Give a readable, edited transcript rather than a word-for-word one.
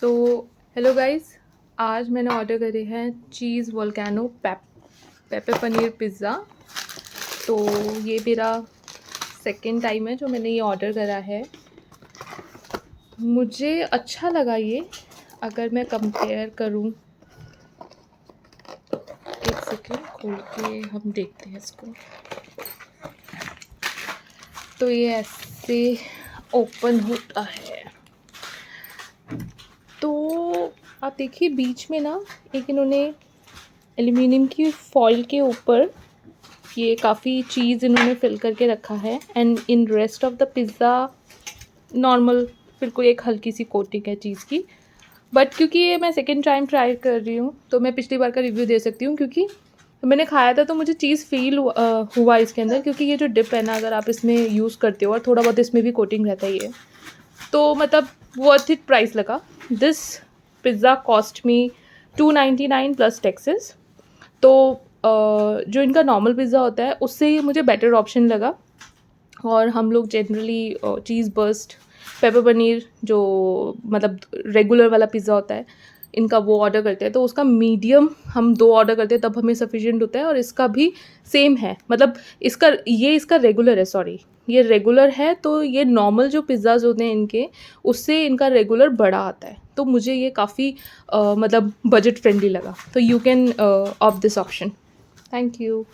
तो hello guys, आज मैंने ऑर्डर करे हैं चीज़ वोल्केनो पेपर पनीर पिज़्ज़ा। तो ये मेरा सेकंड टाइम है जो मैंने ये ऑर्डर करा है। मुझे अच्छा लगा ये। अगर मैं कंपेयर करूं, एक सेकेंड खोल के हम देखते हैं इसको। तो ये ऐसे ओपन होता है। तो आप देखिए बीच में ना एक इन्होंने एल्युमिनियम की फॉइल के ऊपर ये काफ़ी चीज़ इन्होंने फिल करके रखा है। And in rest of the pizza normal बिल्कुल एक हल्की सी कोटिंग है चीज़ की। बट क्योंकि ये मैं सेकेंड टाइम ट्राई कर रही हूँ तो मैं पिछली बार का रिव्यू दे सकती हूँ, क्योंकि मैंने खाया था तो मुझे चीज़ फील हुआ इसके अंदर। क्योंकि ये जो डिप है ना, अगर आप इसमें यूज़ करते हो और थोड़ा बहुत इसमें भी कोटिंग रहता है ये, तो मतलब वर्थ इट प्राइस लगा। This pizza cost me $2.99 plus taxes. तो जो इनका नॉर्मल पिज़्ज़ा होता है उससे ये मुझे बेटर ऑप्शन लगा। और हम लोग जनरली चीज़ बर्स्ट पेपर पनीर जो मतलब रेगुलर वाला पिज़्ज़ा होता है इनका, वो ऑर्डर करते हैं। तो उसका मीडियम हम 2 ऑर्डर करते हैं तब हमें सफिशिएंट होता है। और इसका भी सेम है, मतलब इसका रेगुलर है, सॉरी ये रेगुलर है। तो ये नॉर्मल जो पिज़्ज़ाज होते हैं इनके, उससे इनका रेगुलर बड़ा आता है। तो मुझे ये काफ़ी मतलब बजट फ्रेंडली लगा। तो you can opt this option. Thank you.